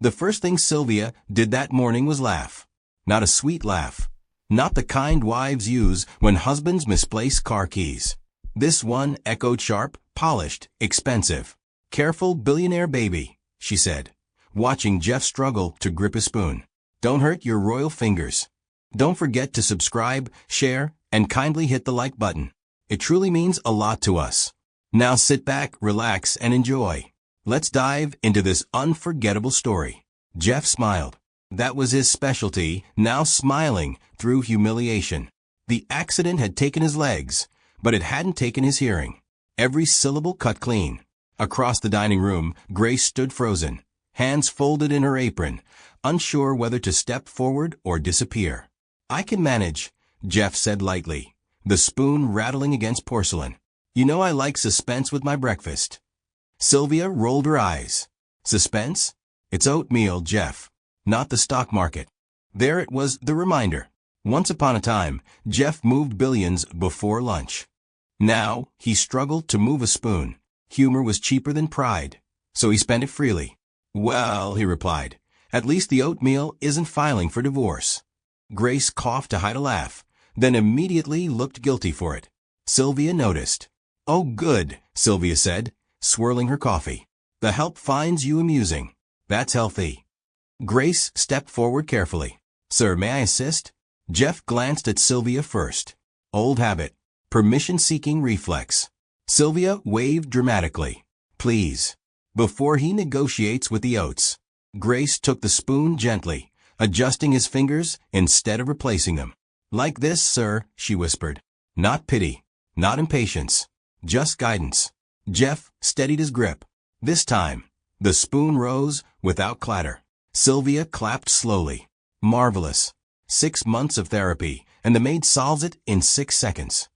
The first thing Sylvia did that morning was laugh. Not a sweet laugh. Not the kind wives use when husbands misplace car keys. This one echoed sharp, polished, expensive. "Careful, billionaire baby," she said, watching Jeff struggle to grip his spoon. "Don't hurt your royal fingers. Don't forget to subscribe, share, and kindly hit the like button. It truly means a lot to us. Now sit back, relax, and enjoy. Let's dive into this unforgettable story." Jeff smiled. That was his specialty, now smiling through humiliation. The accident had taken his legs, but it hadn't taken his hearing. Every syllable cut clean. Across the dining room, Grace stood frozen, hands folded in her apron, unsure whether to step forward or disappear. "I can manage," Jeff said lightly, the spoon rattling against porcelain. "You know I like suspense with my breakfast." Sylvia rolled her eyes. "Suspense? It's oatmeal, Jeff, not the stock market." There it was, the reminder. Once upon a time, Jeff moved billions before lunch. Now, he struggled to move a spoon. Humor was cheaper than pride, so he spent it freely. "Well," he replied, "at least the oatmeal isn't filing for divorce." Grace coughed to hide a laugh, then immediately looked guilty for it. Sylvia noticed. "Oh, good," Sylvia said, swirling her coffee. "The help finds you amusing. That's healthy." Grace stepped forward carefully. "Sir, may I assist?" Jeff glanced at Sylvia first. Old habit. Permission-seeking reflex. Sylvia waved dramatically. "Please." Before he negotiates with the oats. Grace took the spoon gently, adjusting his fingers instead of replacing them. "Like this, sir," she whispered. Not pity, not impatience, just guidance. Jeff steadied his grip. This time, the spoon rose without clatter. Sylvia clapped slowly. "Marvelous. 6 months of therapy, and the maid solves it in 6 seconds.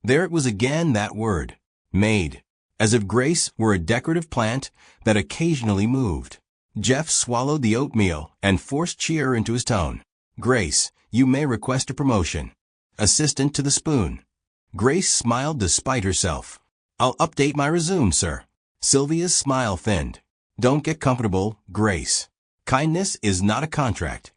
There it was again, that word. Maid. As if Grace were a decorative plant that occasionally moved. Jeff swallowed the oatmeal and forced cheer into his tone. "Grace, you may request a promotion. Assistant to the spoon." Grace smiled despite herself. "I'll update my resume, sir." Sylvia's smile thinned. "Don't get comfortable, Grace. Kindness is not a contract."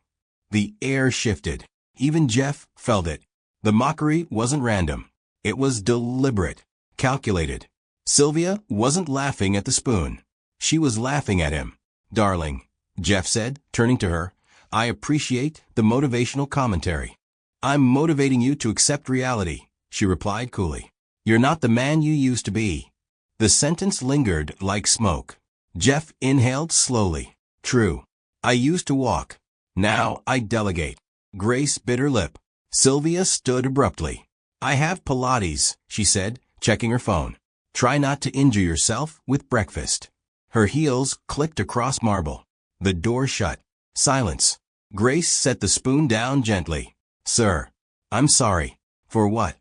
The air shifted. Even Jeff felt it. The mockery wasn't random. It was deliberate, calculated. Sylvia wasn't laughing at the spoon. She was laughing at him. "Darling," Jeff said, turning to her, "I appreciate the motivational commentary." "I'm motivating you to accept reality," she replied coolly. "You're not the man you used to be." The sentence lingered like smoke. Jeff inhaled slowly. "True. I used to walk. Now I delegate." Grace bit her lip. Sylvia stood abruptly. "I have Pilates," she said, checking her phone. "Try not to injure yourself with breakfast." Her heels clicked across marble. The door shut. Silence. Grace set the spoon down gently. "Sir, I'm sorry." "For what?"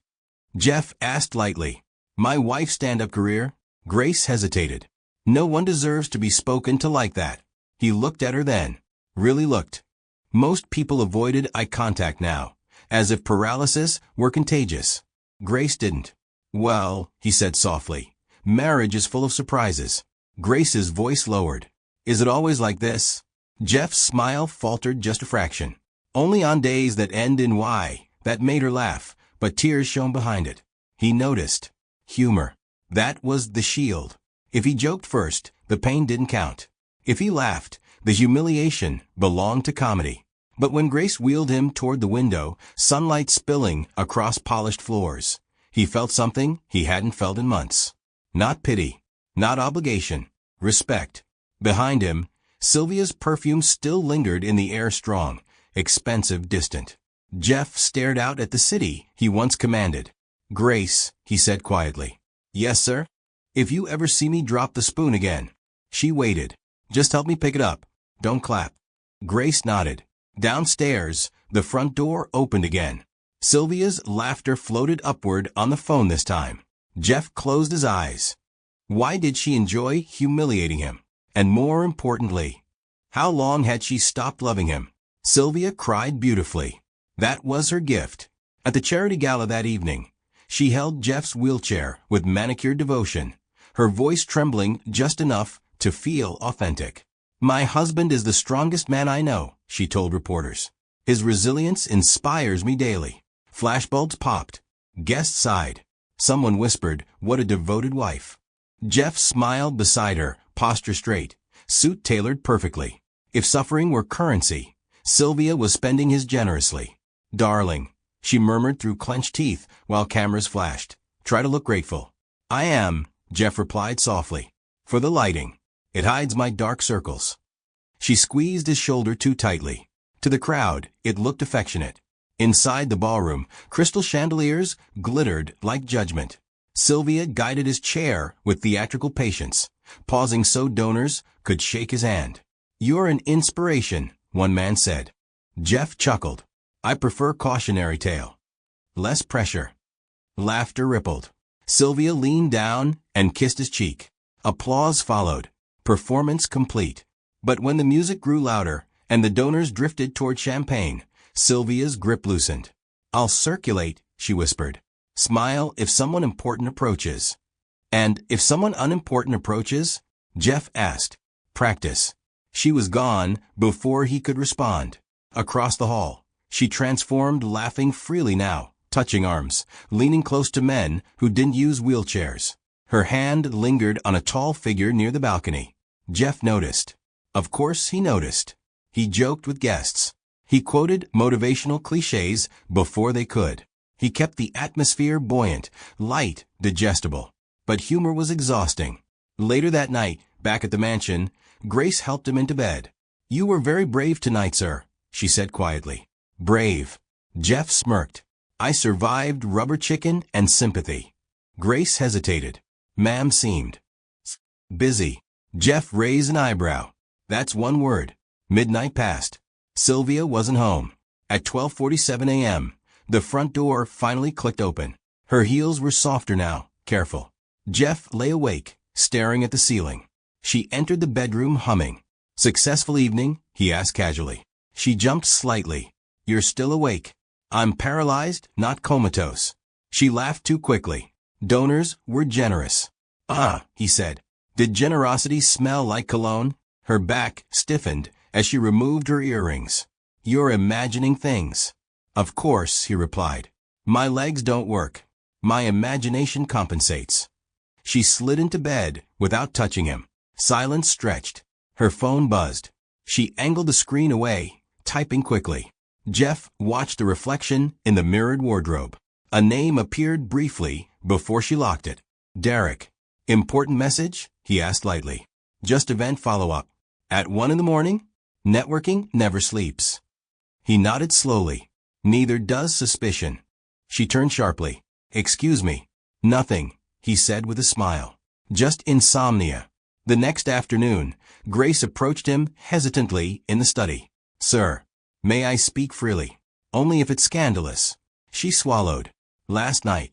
Jeff asked lightly. "My wife's stand-up career." Grace hesitated. No one deserves to be spoken to like that. He looked at her then. Really looked. Most people avoided eye contact now, as if paralysis were contagious. Grace didn't. "Well," he said softly, "marriage is full of surprises." Grace's voice lowered. "Is it always like this?" Jeff's smile faltered just a fraction. Only on days that end in Y. That made her laugh, but tears shone behind it. He noticed. Humor. That was the shield. If he joked first, the pain didn't count. If he laughed, the humiliation belonged to comedy. But when Grace wheeled him toward the window, sunlight spilling across polished floors, he felt something he hadn't felt in months. Not pity. Not obligation. Respect. Behind him, Sylvia's perfume still lingered in the air, strong, expensive, distant. Jeff stared out at the city he once commanded. "Grace," he said quietly. "Yes, sir?" "If you ever see me drop the spoon again." She waited. "Just help me pick it up. Don't clap." Grace nodded. Downstairs, the front door opened again. Sylvia's laughter floated upward on the phone this time. Jeff closed his eyes. Why did she enjoy humiliating him? And more importantly, how long had she stopped loving him? Sylvia cried beautifully. That was her gift. At the charity gala that evening, she held Jeff's wheelchair with manicured devotion, her voice trembling just enough to feel authentic. My husband is the strongest man I know, she told reporters. His resilience inspires me daily. Flashbulbs popped. Guests sighed. Someone whispered, what a devoted wife. Jeff smiled beside her, posture straight, suit tailored perfectly. If suffering were currency, Sylvia was spending his generously. Darling, she murmured through clenched teeth while cameras flashed. Try to look grateful. I am, Jeff replied softly. For the lighting. It hides my dark circles. She squeezed his shoulder too tightly. To the crowd, it looked affectionate. Inside the ballroom, crystal chandeliers glittered like judgment. Sylvia guided his chair with theatrical patience, pausing so donors could shake his hand. You're an inspiration, one man said. Jeff chuckled. I prefer cautionary tale. Less pressure. Laughter rippled. Sylvia leaned down and kissed his cheek. Applause followed. Performance complete. But when the music grew louder and the donors drifted toward champagne, Sylvia's grip loosened. I'll circulate, she whispered. Smile if someone important approaches. And if someone unimportant approaches? Jeff asked. Practice. She was gone before he could respond. Across the hall, she transformed, laughing freely now, touching arms, leaning close to men who didn't use wheelchairs. Her hand lingered on a tall figure near the balcony. Jeff noticed. Of course he noticed. He joked with guests. He quoted motivational cliches before they could. He kept the atmosphere buoyant, light, digestible. But humor was exhausting. Later that night, back at the mansion, Grace helped him into bed. You were very brave tonight, sir, she said quietly. Brave. Jeff smirked. I survived rubber chicken and sympathy. Grace hesitated. Ma'am seemed busy. Jeff raised an eyebrow. That's one word. Midnight passed. Sylvia wasn't home. At 12:47 a.m., the front door finally clicked open. Her heels were softer now, careful. Jeff lay awake, staring at the ceiling. She entered the bedroom humming. Successful evening? He asked casually. She jumped slightly. You're still awake. I'm paralyzed, not comatose. She laughed too quickly. Donors were generous. He said. Did generosity smell like cologne? Her back stiffened as she removed her earrings. You're imagining things. Of course, he replied. My legs don't work. My imagination compensates. She slid into bed without touching him. Silence stretched. Her phone buzzed. She angled the screen away, typing quickly. Jeff watched the reflection in the mirrored wardrobe. A name appeared briefly before she locked it. Derek. Important message? He asked lightly. Just event follow-up. At 1 a.m? Networking never sleeps. He nodded slowly. Neither does suspicion. She turned sharply. Excuse me. Nothing, he said with a smile. Just insomnia. The next afternoon, Grace approached him hesitantly in the study. Sir, may I speak freely? Only if it's scandalous. She swallowed. Last night.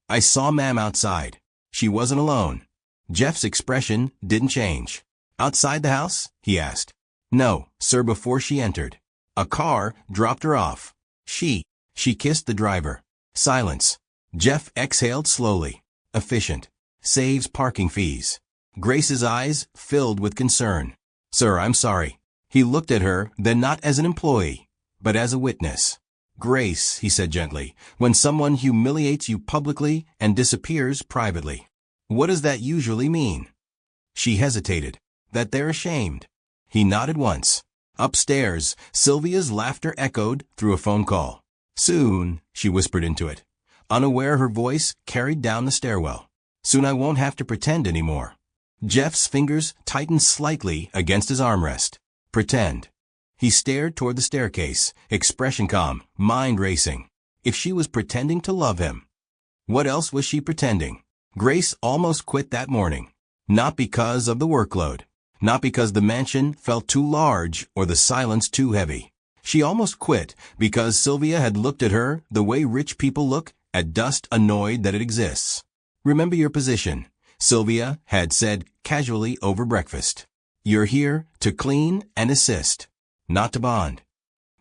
I saw Ma'am outside. She wasn't alone. Jeff's expression didn't change. Outside the house? He asked. No, sir, before she entered. A car dropped her off. She kissed the driver. Silence. Jeff exhaled slowly. Efficient. Saves parking fees. Grace's eyes filled with concern. Sir, I'm sorry. He looked at her, then not as an employee, but as a witness. Grace, he said gently, when someone humiliates you publicly and disappears privately. What does that usually mean? She hesitated. That they're ashamed. He nodded once. Upstairs, Sylvia's laughter echoed through a phone call. Soon, she whispered into it. Unaware her voice carried down the stairwell. Soon I won't have to pretend anymore. Jeff's fingers tightened slightly against his armrest. Pretend. He stared toward the staircase, expression calm, mind racing. If she was pretending to love him. What else was she pretending? Grace almost quit that morning. Not because of the workload. Not because the mansion felt too large or the silence too heavy. She almost quit because Sylvia had looked at her the way rich people look at dust, annoyed that it exists. Remember your position, Sylvia had said casually over breakfast. You're here to clean and assist, not to bond.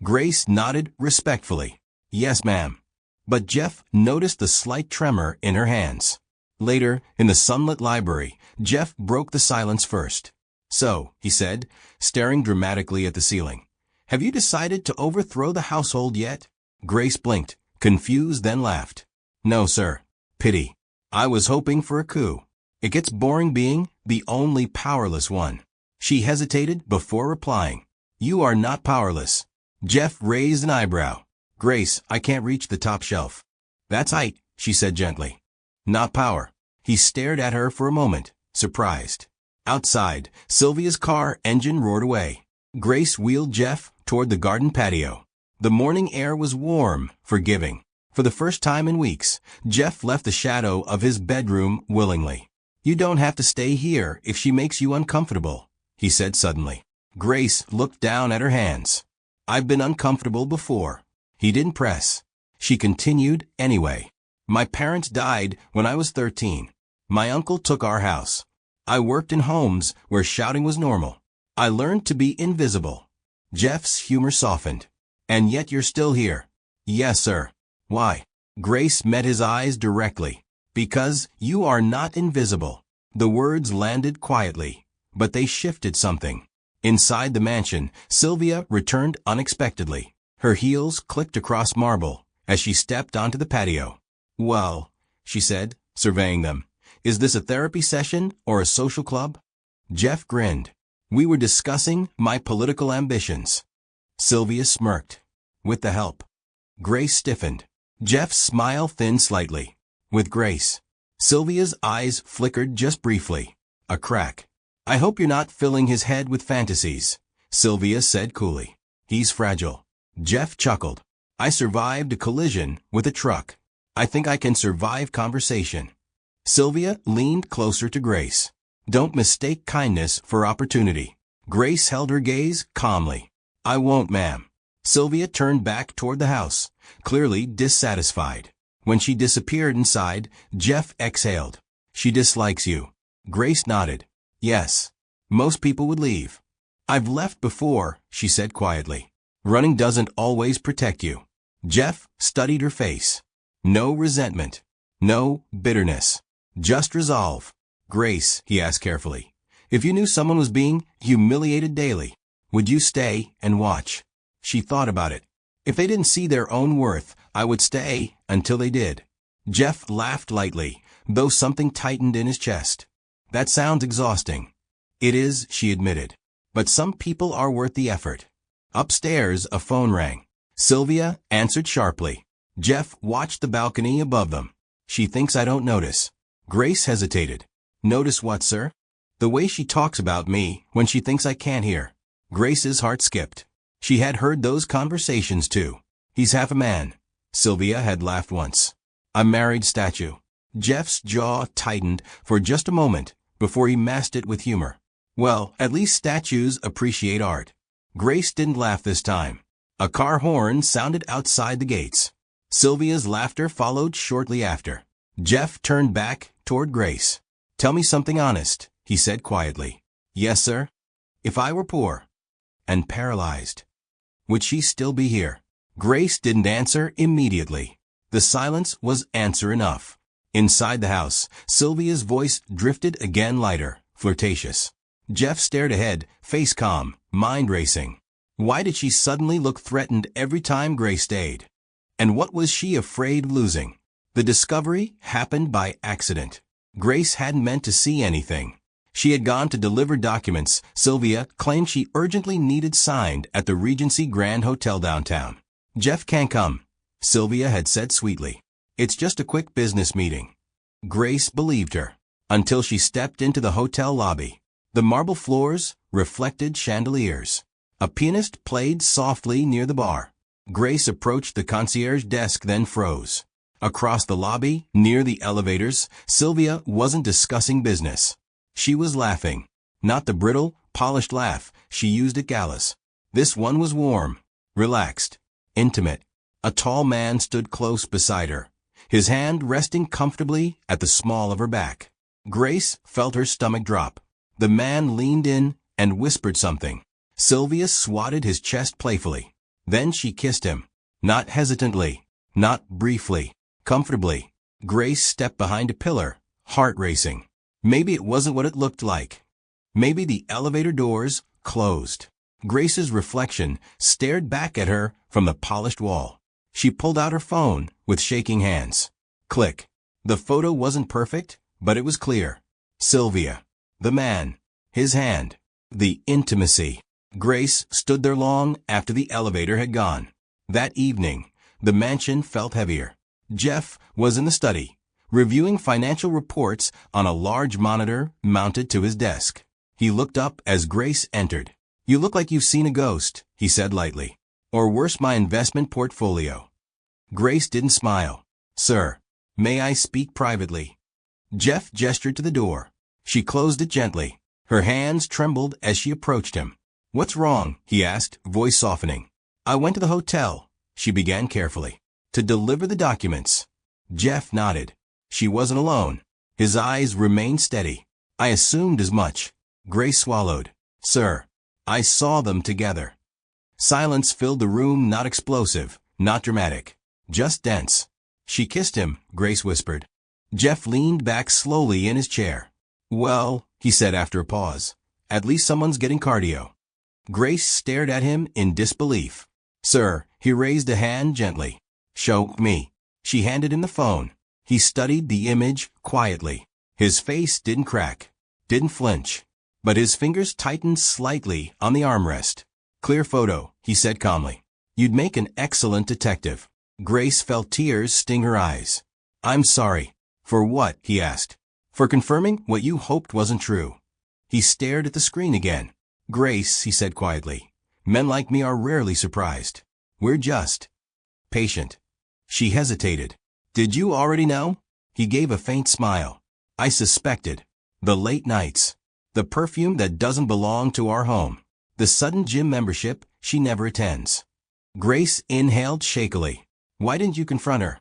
Grace nodded respectfully. Yes, ma'am. But Jeff noticed the slight tremor in her hands. Later, in the sunlit library, Jeff broke the silence first. "So," he said, staring dramatically at the ceiling, "have you decided to overthrow the household yet?" Grace blinked, confused, then laughed. "No, sir. Pity. I was hoping for a coup. It gets boring being the only powerless one." She hesitated before replying. "You are not powerless." Jeff raised an eyebrow. "Grace, I can't reach the top shelf." "That's height," she said gently. "Not power." He stared at her for a moment, surprised. Outside, Sylvia's car engine roared away. Grace wheeled Jeff toward the garden patio. The morning air was warm, forgiving. For the first time in weeks, Jeff left the shadow of his bedroom willingly. "You don't have to stay here if she makes you uncomfortable," he said suddenly. Grace looked down at her hands. "I've been uncomfortable before." He didn't press. She continued anyway. "My parents died when I was 13. My uncle took our house. I worked in homes where shouting was normal. I learned to be invisible." Jeff's humor softened. "And yet you're still here." "Yes, sir." "Why?" Grace met his eyes directly. "Because you are not invisible." The words landed quietly, but they shifted something. Inside the mansion, Sylvia returned unexpectedly. Her heels clicked across marble as she stepped onto the patio. "Well," she said, surveying them, "is this a therapy session or a social club?" Jeff grinned. "We were discussing my political ambitions." Sylvia smirked. "With the help." Grace stiffened. Jeff's smile thinned slightly. "With Grace." Sylvia's eyes flickered just briefly. A crack. "I hope you're not filling his head with fantasies," Sylvia said coolly. "He's fragile." Jeff chuckled. "I survived a collision with a truck. I think I can survive conversation." Sylvia leaned closer to Grace. "Don't mistake kindness for opportunity." Grace held her gaze calmly. "I won't, ma'am." Sylvia turned back toward the house, clearly dissatisfied. When she disappeared inside, Jeff exhaled. "She dislikes you." Grace nodded. "Yes. Most people would leave." "I've left before," she said quietly. "Running doesn't always protect you." Jeff studied her face. No resentment. No bitterness. Just resolve. "Grace," he asked carefully, "if you knew someone was being humiliated daily, would you stay and watch?" She thought about it. "If they didn't see their own worth, I would stay until they did." Jeff laughed lightly, though something tightened in his chest. "That sounds exhausting." "It is," she admitted. "But some people are worth the effort." Upstairs, a phone rang. Sylvia answered sharply. Jeff watched the balcony above them. "She thinks I don't notice." Grace hesitated. "Notice what, sir?" "The way she talks about me when she thinks I can't hear." Grace's heart skipped. She had heard those conversations too. "He's half a man." Sylvia had laughed once. "A married statue." Jeff's jaw tightened for just a moment before he masked it with humor. "Well, at least statues appreciate art." Grace didn't laugh this time. A car horn sounded outside the gates. Sylvia's laughter followed shortly after. Jeff turned back toward Grace. "Tell me something honest," he said quietly. "Yes, sir." "If I were poor and paralyzed, would she still be here?" Grace didn't answer immediately. The silence was answer enough. Inside the house, Sylvia's voice drifted again lighter, flirtatious. Jeff stared ahead, face calm, mind racing. Why did she suddenly look threatened every time Grace stayed? And what was she afraid of losing? The discovery happened by accident. Grace hadn't meant to see anything. She had gone to deliver documents Sylvia claimed she urgently needed signed at the Regency Grand Hotel downtown. "Jeff can't come," Sylvia had said sweetly. "It's just a quick business meeting." Grace believed her, until she stepped into the hotel lobby. The marble floors reflected chandeliers. A pianist played softly near the bar. Grace approached the concierge desk, then froze. Across the lobby, near the elevators, Sylvia wasn't discussing business. She was laughing. Not the brittle, polished laugh she used at galas. This one was warm, relaxed, intimate. A tall man stood close beside her, his hand resting comfortably at the small of her back. Grace felt her stomach drop. The man leaned in and whispered something. Sylvia swatted his chest playfully. Then she kissed him. Not hesitantly, not briefly, comfortably. Grace stepped behind a pillar, heart racing. Maybe it wasn't what it looked like. Maybe the elevator doors closed. Grace's reflection stared back at her from the polished wall. She pulled out her phone with shaking hands. Click. The photo wasn't perfect, but it was clear. Sylvia. The man. His hand. The intimacy. Grace stood there long after the elevator had gone. That evening, the mansion felt heavier. Jeff was in the study, reviewing financial reports on a large monitor mounted to his desk. He looked up as Grace entered. "You look like you've seen a ghost," he said lightly. "Or worse, my investment portfolio." Grace didn't smile. "Sir, may I speak privately?" Jeff gestured to the door. She closed it gently. Her hands trembled as she approached him. "What's wrong?" he asked, voice softening. "I went to the hotel," she began carefully, "to deliver the documents." Jeff nodded. She wasn't alone. His eyes remained steady. "I assumed as much." Grace swallowed. "Sir, I saw them together." Silence filled the room, not explosive, not dramatic, just dense. "She kissed him," Grace whispered. Jeff leaned back slowly in his chair. "Well," he said after a pause, "at least someone's getting cardio." Grace stared at him in disbelief. "Sir," he raised a hand gently. "Show me." She handed him the phone. He studied the image quietly. His face didn't crack, didn't flinch, but his fingers tightened slightly on the armrest. "Clear photo," he said calmly. "You'd make an excellent detective." Grace felt tears sting her eyes. "I'm sorry." "For what?" he asked. "For confirming what you hoped wasn't true." He stared at the screen again. "Grace," he said quietly, "men like me are rarely surprised. We're just patient." She hesitated. "Did you already know?" He gave a faint smile. "I suspected. The late nights. The perfume that doesn't belong to our home. The sudden gym membership she never attends." Grace inhaled shakily. "Why didn't you confront her?"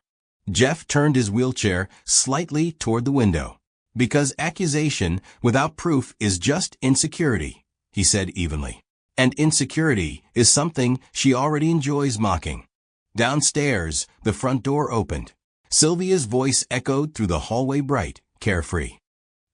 Jeff turned his wheelchair slightly toward the window. "Because accusation without proof is just insecurity," he said evenly. "And insecurity is something she already enjoys mocking." Downstairs, the front door opened. Sylvia's voice echoed through the hallway, bright, carefree.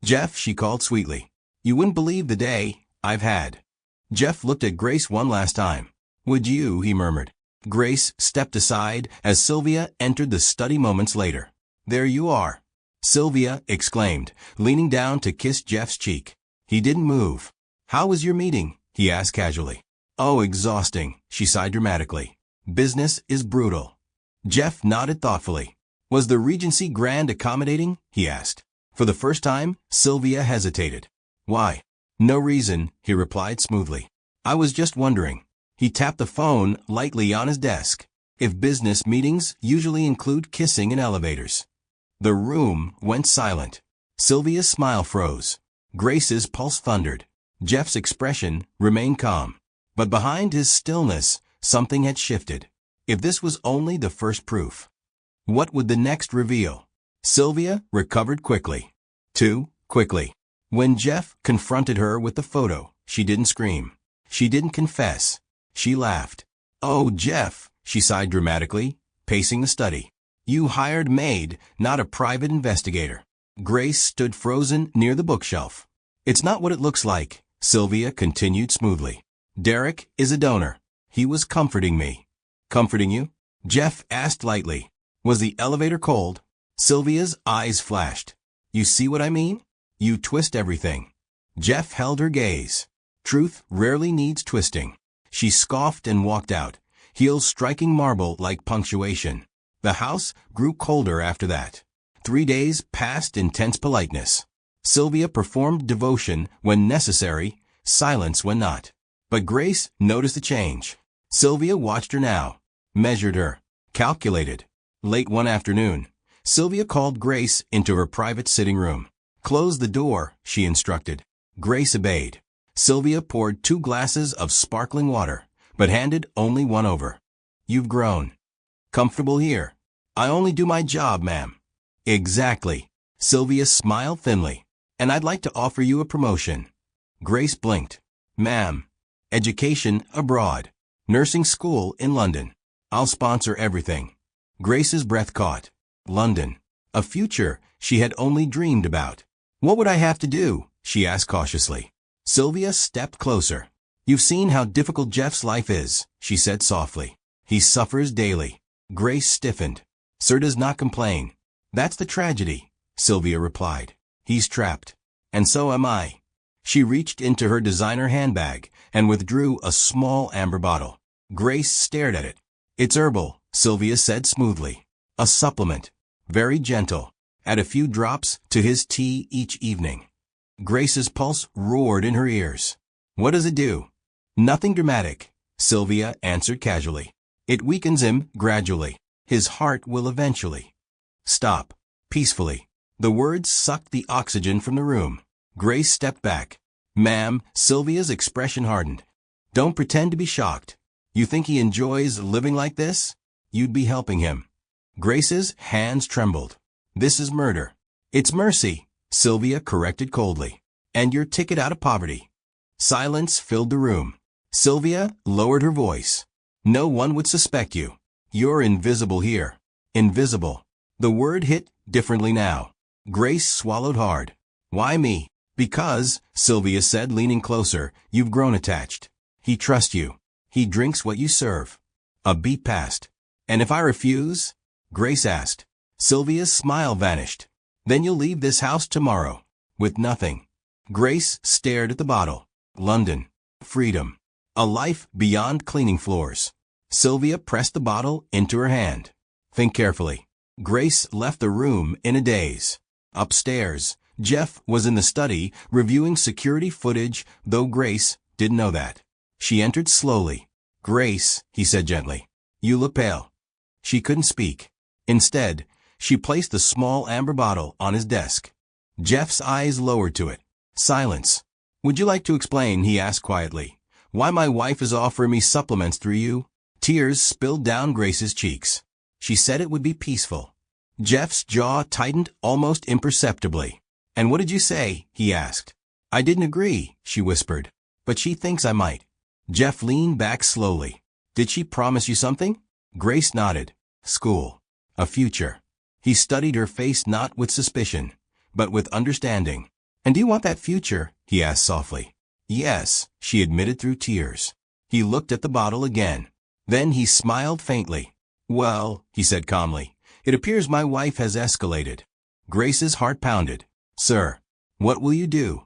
"Jeff," she called sweetly, "you wouldn't believe the day I've had." Jeff looked at Grace one last time. "Would you?" he murmured. Grace stepped aside as Sylvia entered the study moments later. "There you are," Sylvia exclaimed, leaning down to kiss Jeff's cheek. He didn't move. "How was your meeting?" he asked casually. "Oh, exhausting," she sighed dramatically. "Business is brutal." Jeff nodded thoughtfully. "Was the Regency grand accommodating?" he asked. For the first time, Sylvia hesitated. "Why?" "No reason," he replied smoothly. "I was just wondering." He tapped the phone lightly on his desk. "If business meetings usually include kissing in elevators." The room went silent. Sylvia's smile froze. Grace's pulse thundered. Jeff's expression remained calm. But behind his stillness, something had shifted. If this was only the first proof, what would the next reveal? Sylvia recovered quickly. Too quickly. When Jeff confronted her with the photo, she didn't scream. She didn't confess. She laughed. "Oh, Jeff," she sighed dramatically, pacing the study. "You hired maid, not a private investigator." Grace stood frozen near the bookshelf. "It's not what it looks like," Sylvia continued smoothly. "Derek is a donor. He was comforting me." "Comforting you?" Jeff asked lightly. "Was the elevator cold?" Sylvia's eyes flashed. "You see what I mean? You twist everything." Jeff held her gaze. Truth rarely needs twisting. She scoffed and walked out, heels striking marble like punctuation. The house grew colder after that. 3 days passed in tense politeness. Sylvia performed devotion when necessary, silence when not. But Grace noticed the change. Sylvia watched her now, measured her, calculated. Late one afternoon, Sylvia called Grace into her private sitting room. "Close the door," she instructed. Grace obeyed. Sylvia poured 2 glasses of sparkling water, but handed only one over. "You've grown." "Comfortable here?" "I only do my job, ma'am." "Exactly." Sylvia smiled thinly. "And I'd like to offer you a promotion." Grace blinked. "Ma'am." "Education abroad. Nursing school in London. I'll sponsor everything." Grace's breath caught. London. A future she had only dreamed about. "What would I have to do?" she asked cautiously. Sylvia stepped closer. You've seen how difficult Jeff's life is, she said softly. He suffers daily. Grace stiffened. Sir does not complain. That's the tragedy, Sylvia replied. He's trapped. And so am I. She reached into her designer handbag and withdrew a small amber bottle. Grace stared at it. It's herbal, Sylvia said smoothly. A supplement. Very gentle. Add a few drops to his tea each evening. Grace's pulse roared in her ears. What does it do? Nothing dramatic, Sylvia answered casually. It weakens him gradually. His heart will eventually stop. Peacefully. The words sucked the oxygen from the room. Grace stepped back. Ma'am, Sylvia's expression hardened. Don't pretend to be shocked. You think he enjoys living like this? You'd be helping him. Grace's hands trembled. This is murder. It's mercy, Sylvia corrected coldly. And your ticket out of poverty. Silence filled the room. Sylvia lowered her voice. No one would suspect you. You're invisible here. Invisible. The word hit differently now. Grace swallowed hard. Why me? Because, Sylvia said, leaning closer, you've grown attached. He trusts you. He drinks what you serve. A beat passed. And if I refuse? Grace asked. Sylvia's smile vanished. Then you'll leave this house tomorrow. With nothing. Grace stared at the bottle. London. Freedom. A life beyond cleaning floors. Sylvia pressed the bottle into her hand. Think carefully. Grace left the room in a daze. Upstairs, Jeff was in the study reviewing security footage, though Grace didn't know that. She entered slowly. Grace, he said gently. You look pale. She couldn't speak. Instead, she placed the small amber bottle on his desk. Jeff's eyes lowered to it. Silence. Would you like to explain, he asked quietly, why my wife is offering me supplements through you? Tears spilled down Grace's cheeks. She said it would be peaceful. Jeff's jaw tightened almost imperceptibly. And what did you say? He asked. I didn't agree, she whispered. But she thinks I might. Jeff leaned back slowly. Did she promise you something? Grace nodded. School. A future. He studied her face not with suspicion, but with understanding. And do you want that future? He asked softly. Yes, she admitted through tears. He looked at the bottle again. Then he smiled faintly. Well, he said calmly, it appears my wife has escalated. Grace's heart pounded. Sir, what will you do?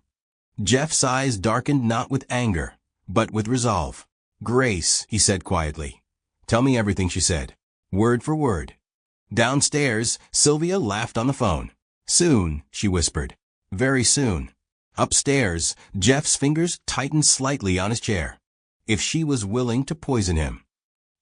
Jeff's eyes darkened not with anger, but with resolve. Grace, he said quietly. Tell me everything, she said. Word for word. Downstairs, Sylvia laughed on the phone. Soon, she whispered. Very soon. Upstairs, Jeff's fingers tightened slightly on his chair. If she was willing to poison him.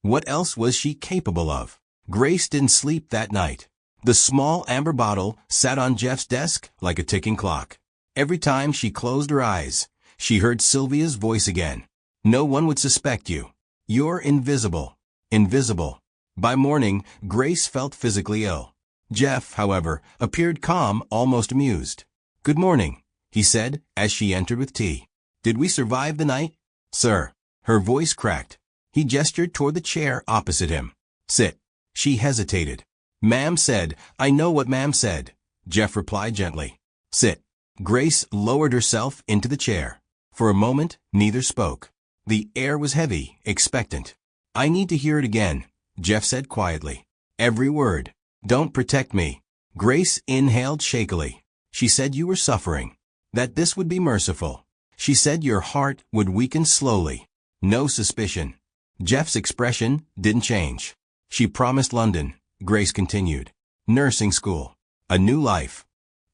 What else was she capable of? Grace didn't sleep that night. The small amber bottle sat on Jeff's desk like a ticking clock. Every time she closed her eyes, she heard Sylvia's voice again. No one would suspect you. You're invisible. Invisible. By morning, Grace felt physically ill. Jeff, however, appeared calm, almost amused. Good morning, he said as she entered with tea. Did we survive the night? Sir. Her voice cracked. He gestured toward the chair opposite him. Sit. She hesitated. Ma'am said, I know what ma'am said. Jeff replied gently. Sit. Grace lowered herself into the chair. For a moment, neither spoke. The air was heavy, expectant. I need to hear it again, Jeff said quietly. Every word. Don't protect me. Grace inhaled shakily. She said you were suffering. That this would be merciful. She said your heart would weaken slowly. No suspicion. Jeff's expression didn't change. She promised London, Grace continued. Nursing school. A new life.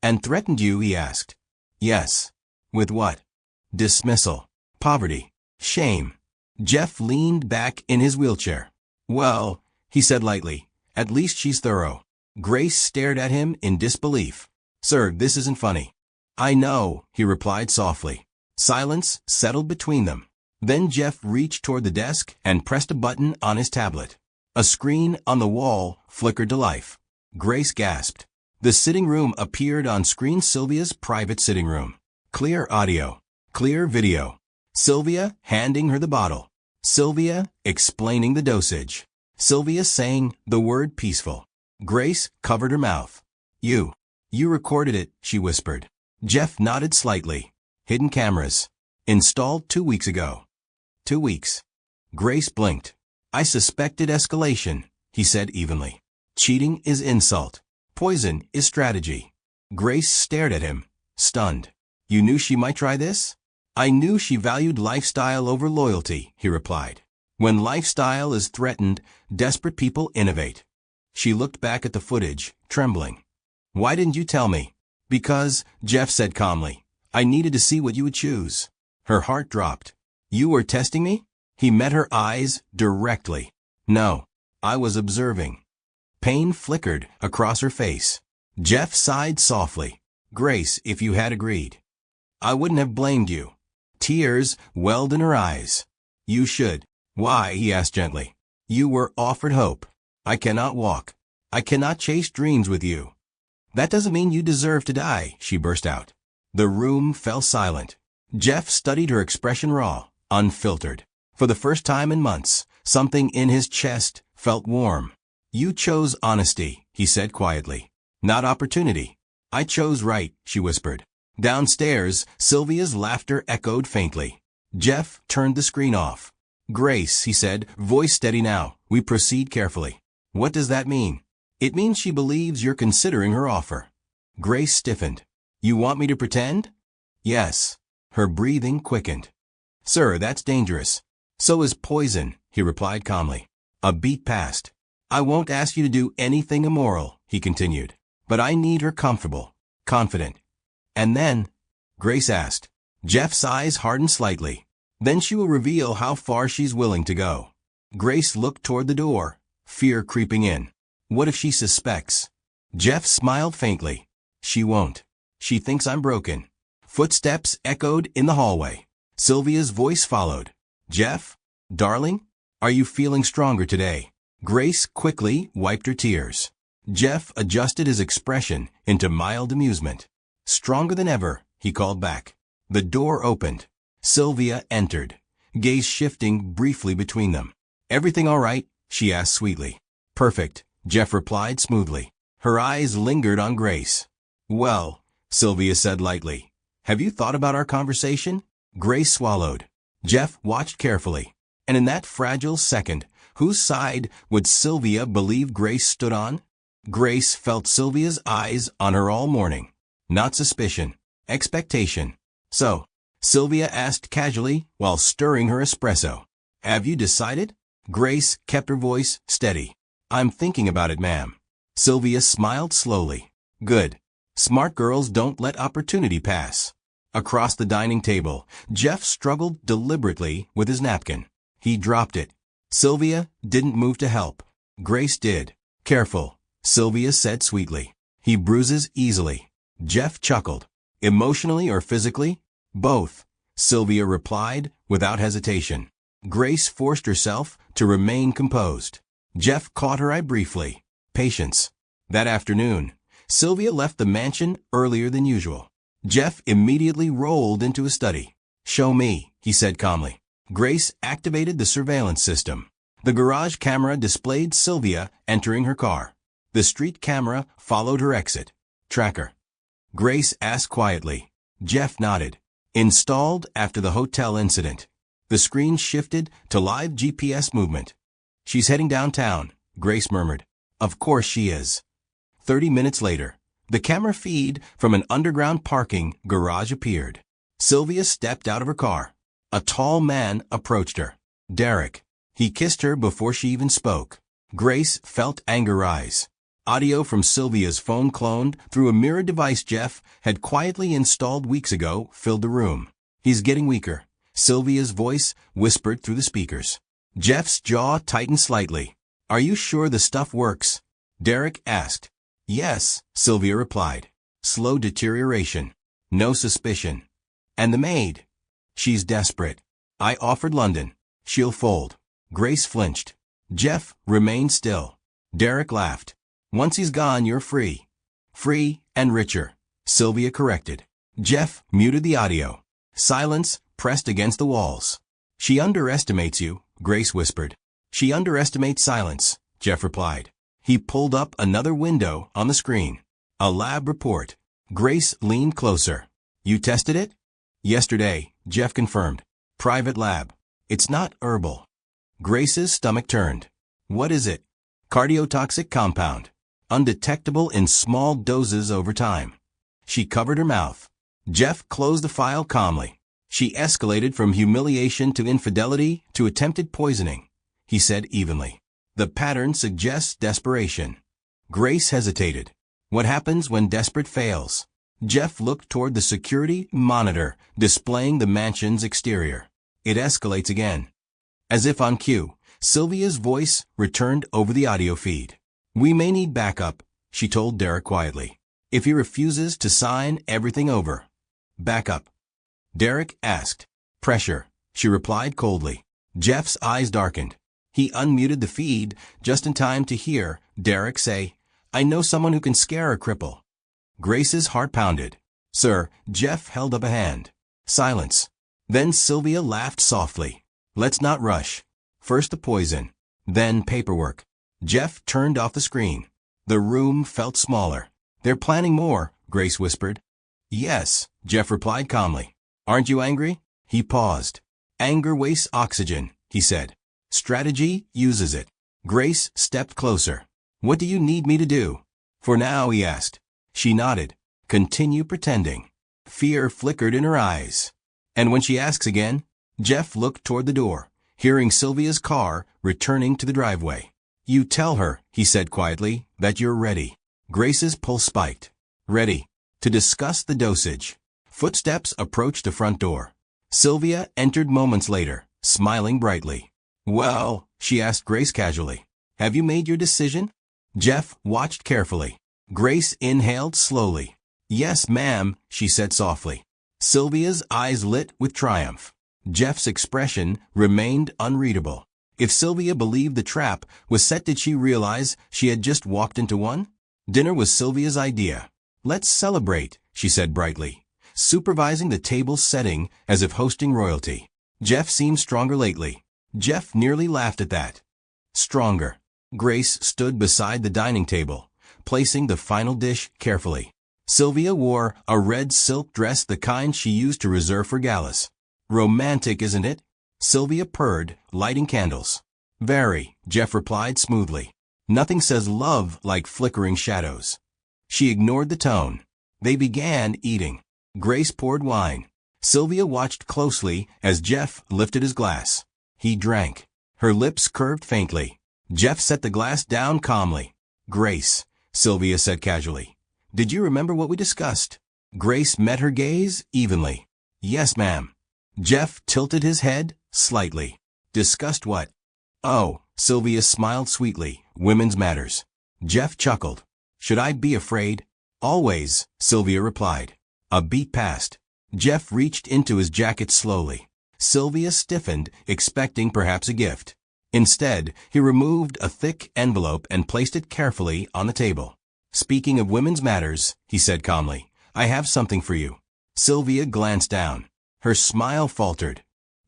And threatened you, he asked. Yes. With what? Dismissal. Poverty. Shame. Jeff leaned back in his wheelchair. Well, he said lightly, at least she's thorough. Grace stared at him in disbelief. Sir, this isn't funny. I know, he replied softly. Silence settled between them. Then Jeff reached toward the desk and pressed a button on his tablet. A screen on the wall flickered to life. Grace gasped. The sitting room appeared on screen. Sylvia's private sitting room. Clear audio. Clear video. Sylvia handing her the bottle. Sylvia explaining the dosage. Sylvia saying the word peaceful. Grace covered her mouth. You recorded it, she whispered. Jeff nodded slightly. Hidden cameras. Installed 2 weeks ago. 2 weeks. Grace blinked. I suspected escalation, he said evenly. Cheating is insult. Poison is strategy. Grace stared at him, stunned. You knew she might try this? I knew she valued lifestyle over loyalty, he replied. When lifestyle is threatened, desperate people innovate. She looked back at the footage, trembling. Why didn't you tell me? Because, Jeff said calmly, I needed to see what you would choose. Her heart dropped. You were testing me? He met her eyes directly. No, I was observing. Pain flickered across her face. Jeff sighed softly. Grace, if you had agreed, I wouldn't have blamed you. Tears welled in her eyes. You should. Why? He asked gently. You were offered hope. I cannot walk. I cannot chase dreams with you. That doesn't mean you deserve to die, she burst out. The room fell silent. Jeff studied her expression raw, unfiltered. For the first time in months, something in his chest felt warm. You chose honesty, he said quietly. Not opportunity. I chose right, she whispered. Downstairs, Sylvia's laughter echoed faintly. Jeff turned the screen off. Grace, he said, voice steady now. We proceed carefully. What does that mean? It means she believes you're considering her offer. Grace stiffened. You want me to pretend? Yes. Her breathing quickened. Sir, that's dangerous. So is poison, he replied calmly. A beat passed. I won't ask you to do anything immoral, he continued. But I need her comfortable, confident. And then, Grace asked. Jeff's eyes hardened slightly. Then she will reveal how far she's willing to go. Grace looked toward the door, fear creeping in. What if she suspects? Jeff smiled faintly. She won't. She thinks I'm broken. Footsteps echoed in the hallway. Sylvia's voice followed. Jeff? Darling? Are you feeling stronger today? Grace quickly wiped her tears. Jeff adjusted his expression into mild amusement. Stronger than ever, he called back. The door opened. Sylvia entered, gaze shifting briefly between them. Everything all right? She asked sweetly. Perfect, Jeff replied smoothly. Her eyes lingered on Grace. Well, Sylvia said lightly. Have you thought about our conversation? Grace swallowed. Jeff watched carefully. And in that fragile second, whose side would Sylvia believe Grace stood on? Grace felt Sylvia's eyes on her all morning. Not suspicion, expectation. So, Sylvia asked casually while stirring her espresso. Have you decided? Grace kept her voice steady. I'm thinking about it, ma'am. Sylvia smiled slowly. Good. Smart girls don't let opportunity pass. Across the dining table, Jeff struggled deliberately with his napkin. He dropped it. Sylvia didn't move to help. Grace did. Careful, Sylvia said sweetly. He bruises easily. Jeff chuckled. Emotionally or physically? Both, Sylvia replied without hesitation. Grace forced herself to remain composed. Jeff caught her eye briefly. Patience. That afternoon, Sylvia left the mansion earlier than usual. Jeff immediately rolled into his study. Show me, he said calmly. Grace activated the surveillance system. The garage camera displayed Sylvia entering her car. The street camera followed her exit. Tracker. Grace asked quietly. Jeff nodded. Installed after the hotel incident. The screen shifted to live GPS movement. She's heading downtown, Grace murmured. Of course she is. 30 minutes later, the camera feed from an underground parking garage appeared. Sylvia stepped out of her car. A tall man approached her. Derek. He kissed her before she even spoke. Grace felt anger rise. Audio from Sylvia's phone cloned through a mirror device Jeff had quietly installed weeks ago filled the room. He's getting weaker, Sylvia's voice whispered through the speakers. Jeff's jaw tightened slightly. Are you sure the stuff works? Derek asked. Yes, Sylvia replied. Slow deterioration. No suspicion. And the maid? She's desperate. I offered London. She'll fold. Grace flinched. Jeff remained still. Derek laughed. Once he's gone, you're free. Free and richer, Sylvia corrected. Jeff muted the audio. Silence pressed against the walls. She underestimates you, Grace whispered. She underestimates silence, Jeff replied. He pulled up another window on the screen. A lab report. Grace leaned closer. You tested it? Yesterday, Jeff confirmed. Private lab. It's not herbal. Grace's stomach turned. What is it? Cardiotoxic compound. Undetectable in small doses over time. She covered her mouth. Jeff closed the file calmly. She escalated from humiliation to infidelity to attempted poisoning, he said evenly. The pattern suggests desperation. Grace hesitated. What happens when desperate fails? Jeff looked toward the security monitor displaying the mansion's exterior. It escalates again. As if on cue, Sylvia's voice returned over the audio feed. We may need backup, she told Derek quietly. If he refuses to sign everything over. Backup? Derek asked. Pressure, she replied coldly. Jeff's eyes darkened. He unmuted the feed just in time to hear Derek say, I know someone who can scare a cripple. Grace's heart pounded. Sir, Jeff held up a hand. Silence. Then Sylvia laughed softly. Let's not rush. First the poison, then paperwork. Jeff turned off the screen. The room felt smaller. They're planning more, Grace whispered. Yes, Jeff replied calmly. Aren't you angry? He paused. Anger wastes oxygen, he said. Strategy uses it. Grace stepped closer. What do you need me to do? For now, he asked. She nodded. Continue pretending. Fear flickered in her eyes. And when she asks again, Jeff looked toward the door, hearing Sylvia's car returning to the driveway. You tell her, he said quietly, that you're ready. Grace's pulse spiked. Ready. To discuss the dosage. Footsteps approached the front door. Sylvia entered moments later, smiling brightly. Well, she asked Grace casually, have you made your decision? Jeff watched carefully. Grace inhaled slowly. Yes, ma'am, she said softly. Sylvia's eyes lit with triumph. Jeff's expression remained unreadable. If Sylvia believed the trap was set, did she realize she had just walked into one? Dinner was Sylvia's idea. Let's celebrate, she said brightly, supervising the table's setting as if hosting royalty. Jeff seemed stronger lately. Jeff nearly laughed at that. Stronger. Grace stood beside the dining table, placing the final dish carefully. Sylvia wore a red silk dress, the kind she used to reserve for galas. Romantic, isn't it? Sylvia purred, lighting candles. Very, Jeff replied smoothly. Nothing says love like flickering shadows. She ignored the tone. They began eating. Grace poured wine. Sylvia watched closely as Jeff lifted his glass. He drank. Her lips curved faintly. Jeff set the glass down calmly. Grace, Sylvia said casually. Did you remember what we discussed? Grace met her gaze evenly. Yes, ma'am. Jeff tilted his head slightly. Discussed what? Oh, Sylvia smiled sweetly. Women's matters. Jeff chuckled. Should I be afraid? Always, Sylvia replied. A beat passed. Jeff reached into his jacket slowly. Sylvia stiffened, expecting perhaps a gift. Instead, he removed a thick envelope and placed it carefully on the table. Speaking of women's matters, he said calmly, I have something for you. Sylvia glanced down. Her smile faltered.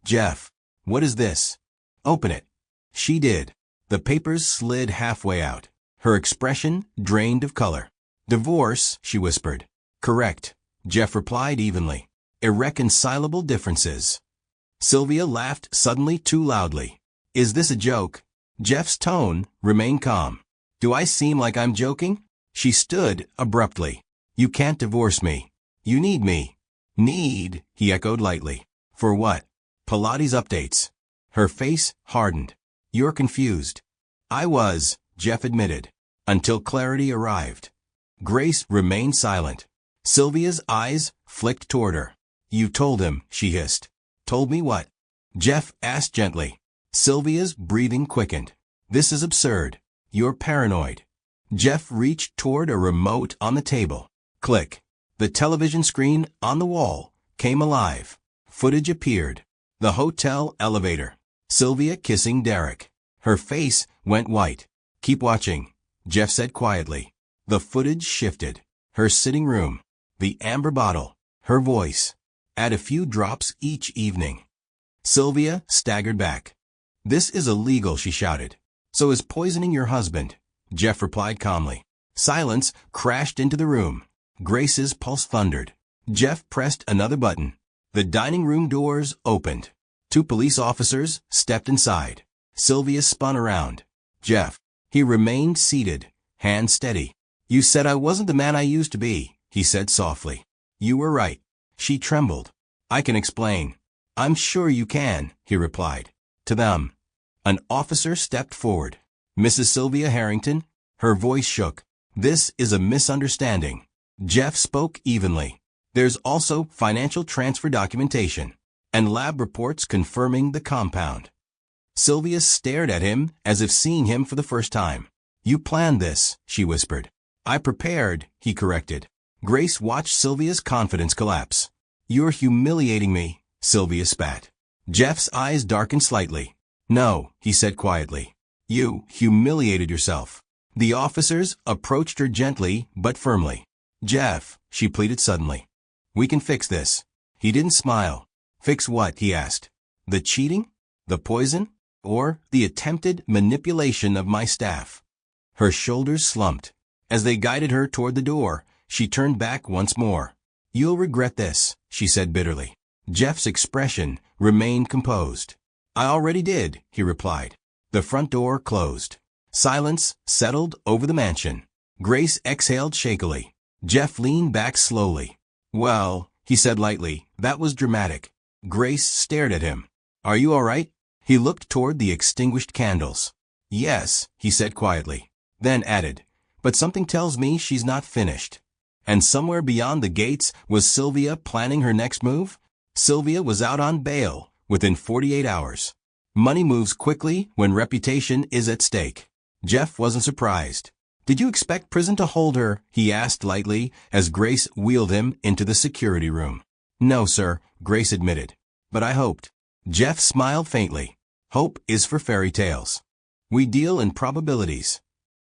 Jeff, what is this? Open it. She did. The papers slid halfway out. Her expression drained of color. Divorce, she whispered. Correct, Jeff replied evenly. Irreconcilable differences. Sylvia laughed suddenly too loudly. Is this a joke? Jeff's tone remained calm. Do I seem like I'm joking? She stood abruptly. You can't divorce me. You need me. Need, he echoed lightly. For what? Pilates updates. Her face hardened. You're confused. I was, Jeff admitted, until clarity arrived. Grace remained silent. Sylvia's eyes flicked toward her. You told him, she hissed. Told me what? Jeff asked gently. Sylvia's breathing quickened. This is absurd. You're paranoid. Jeff reached toward a remote on the table. Click. The television screen on the wall came alive. Footage appeared. The hotel elevator. Sylvia kissing Derek. Her face went white. Keep watching, Jeff said quietly. The footage shifted. Her sitting room. The amber bottle. Her voice. Add a few drops each evening. Sylvia staggered back. This is illegal, she shouted. So is poisoning your husband, Jeff replied calmly. Silence crashed into the room. Grace's pulse thundered. Jeff pressed another button. The dining room doors opened. 2 police officers stepped inside. Sylvia spun around. Jeff. He remained seated, hands steady. You said I wasn't the man I used to be, he said softly. You were right. She trembled. I can explain. I'm sure you can, he replied. To them. An officer stepped forward. Mrs. Sylvia Harrington? Her voice shook. This is a misunderstanding. Jeff spoke evenly. There's also financial transfer documentation and lab reports confirming the compound. Sylvia stared at him as if seeing him for the first time. You planned this, she whispered. I prepared, he corrected. Grace watched Sylvia's confidence collapse. You're humiliating me, Sylvia spat. Jeff's eyes darkened slightly. No, he said quietly. You humiliated yourself. The officers approached her gently but firmly. Jeff, she pleaded suddenly. We can fix this. He didn't smile. Fix what? He asked. The cheating? The poison? Or the attempted manipulation of my staff? Her shoulders slumped. As they guided her toward the door, she turned back once more. You'll regret this, she said bitterly. Jeff's expression remained composed. I already did, he replied. The front door closed. Silence settled over the mansion. Grace exhaled shakily. Jeff leaned back slowly. Well, he said lightly, that was dramatic. Grace stared at him. Are you all right? He looked toward the extinguished candles. Yes, he said quietly. Then added, but something tells me she's not finished. And somewhere beyond the gates was Sylvia planning her next move? Sylvia was out on bail within 48 hours. Money moves quickly when reputation is at stake. Jeff wasn't surprised. Did you expect prison to hold her? He asked lightly as Grace wheeled him into the security room. No, sir, Grace admitted. But I hoped. Jeff smiled faintly. Hope is for fairy tales. We deal in probabilities.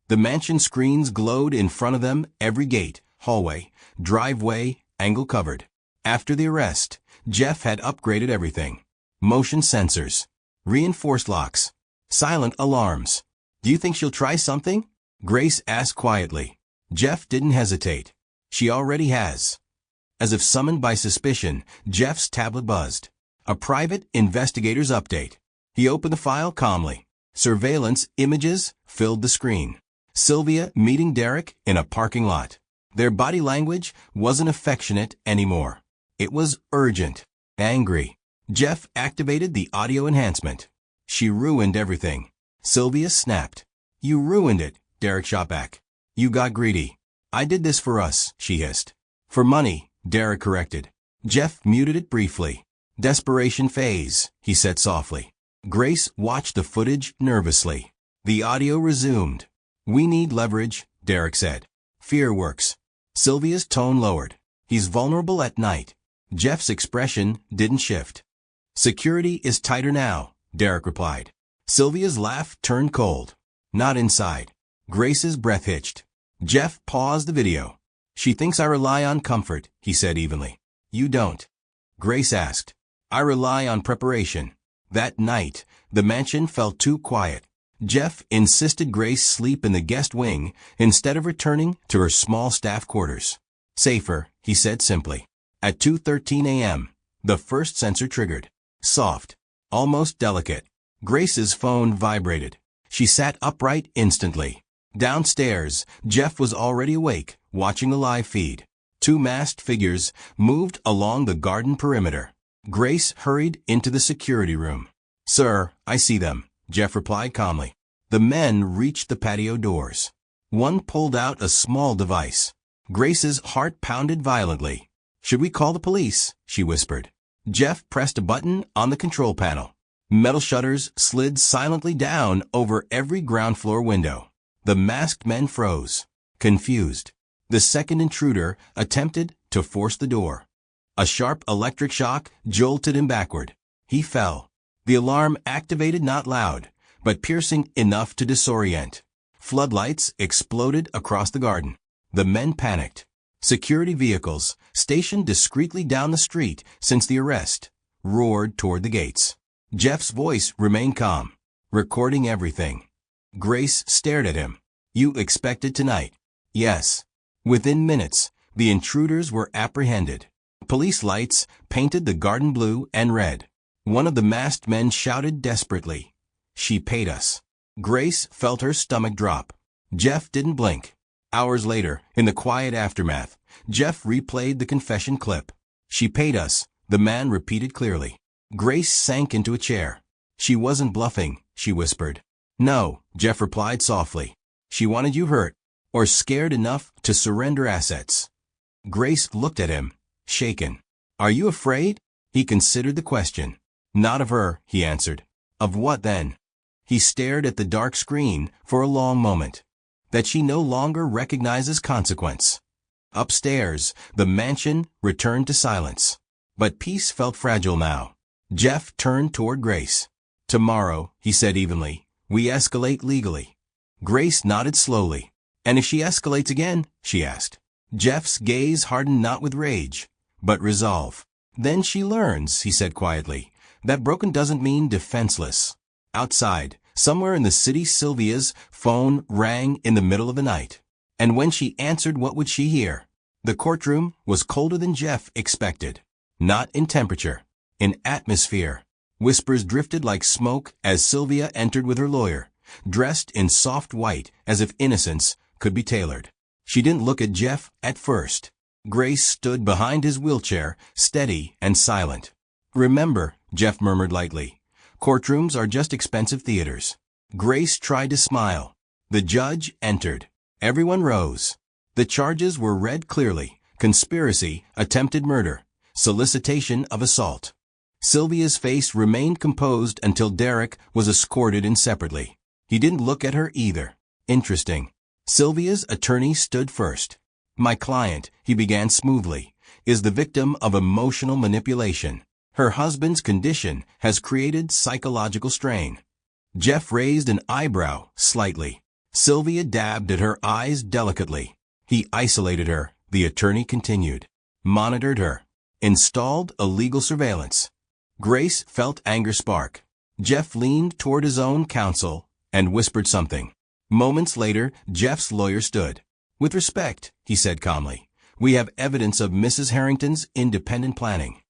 The mansion screens glowed in front of them, every gate, hallway, driveway, angle covered. After the arrest, Jeff had upgraded everything. Motion sensors, reinforced locks, silent alarms. Do you think she'll try something? Grace asked quietly. Jeff didn't hesitate. She already has. As if summoned by suspicion, Jeff's tablet buzzed. A private investigator's update. He opened the file calmly. Surveillance images filled the screen. Sylvia meeting Derek in a parking lot. Their body language wasn't affectionate anymore. It was urgent, angry. Jeff activated the audio enhancement. She ruined everything. Sylvia snapped. You ruined it, Derek shot back. You got greedy. I did this for us, she hissed. For money, Derek corrected. Jeff muted it briefly. Desperation phase, he said softly. Grace watched the footage nervously. The audio resumed. We need leverage, Derek said. Fear works. Sylvia's tone lowered. He's vulnerable at night. Jeff's expression didn't shift. Security is tighter now, Derek replied. Sylvia's laugh turned cold. Not inside. Grace's breath hitched. Jeff paused the video. She thinks I rely on comfort, he said evenly. You don't. Grace asked. I rely on preparation. That night, the mansion felt too quiet. Jeff insisted Grace sleep in the guest wing instead of returning to her small staff quarters. Safer, he said simply. At 2:13 a.m., the first sensor triggered. Soft, almost delicate. Grace's phone vibrated. She sat upright instantly. Downstairs, Jeff was already awake, watching the live feed. 2 masked figures moved along the garden perimeter. Grace hurried into the security room. Sir, I see them, Jeff replied calmly. The men reached the patio doors. One pulled out a small device. Grace's heart pounded violently. Should we call the police? She whispered. Jeff pressed a button on the control panel. Metal shutters slid silently down over every ground floor window. The masked men froze, confused. The second intruder attempted to force the door. A sharp electric shock jolted him backward. He fell. The alarm activated, not loud, but piercing enough to disorient. Floodlights exploded across the garden. The men panicked. Security vehicles, stationed discreetly down the street since the arrest, roared toward the gates. Jeff's voice remained calm, recording everything. Grace stared at him. You expected tonight? Yes. Within minutes, the intruders were apprehended. Police lights painted the garden blue and red. One of the masked men shouted desperately, "She paid us." Grace felt her stomach drop. Jeff didn't blink. Hours later, in the quiet aftermath, Jeff replayed the confession clip. "She paid us," the man repeated clearly. Grace sank into a chair. "She wasn't bluffing," she whispered. "No," Jeff replied softly. "She wanted you hurt, or scared enough to surrender assets." Grace looked at him, shaken. "Are you afraid?" He considered the question. "Not of her," he answered. "Of what then?" He stared at the dark screen for a long moment. "That she no longer recognizes consequence." Upstairs, the mansion returned to silence. But peace felt fragile now. Jeff turned toward Grace. "Tomorrow," he said evenly, "we escalate legally." Grace nodded slowly. "And if she escalates again?" she asked. Jeff's gaze hardened not with rage, but resolve. "Then she learns," he said quietly, "that broken doesn't mean defenseless." Outside, somewhere in the city, Sylvia's phone rang in the middle of the night. And when she answered, what would she hear? The courtroom was colder than Jeff expected. Not in temperature, in atmosphere. Whispers drifted like smoke as Sylvia entered with her lawyer, dressed in soft white as if innocence could be tailored. She didn't look at Jeff at first. Grace stood behind his wheelchair, steady and silent. "Remember," Jeff murmured lightly, "courtrooms are just expensive theaters." Grace tried to smile. The judge entered. Everyone rose. The charges were read clearly: conspiracy, attempted murder, solicitation of assault. Sylvia's face remained composed until Derek was escorted in separately. He didn't look at her either. Interesting. Sylvia's attorney stood first. "My client," he began smoothly, "is the victim of emotional manipulation. Her husband's condition has created psychological strain." Jeff raised an eyebrow slightly. Sylvia dabbed at her eyes delicately. "He isolated her," the attorney continued, "monitored her, installed illegal surveillance." Grace felt anger spark. Jeff leaned toward his own counsel and whispered something. Moments later, Jeff's lawyer stood. "With respect," he said calmly, "we have evidence of Mrs. Harrington's independent planning."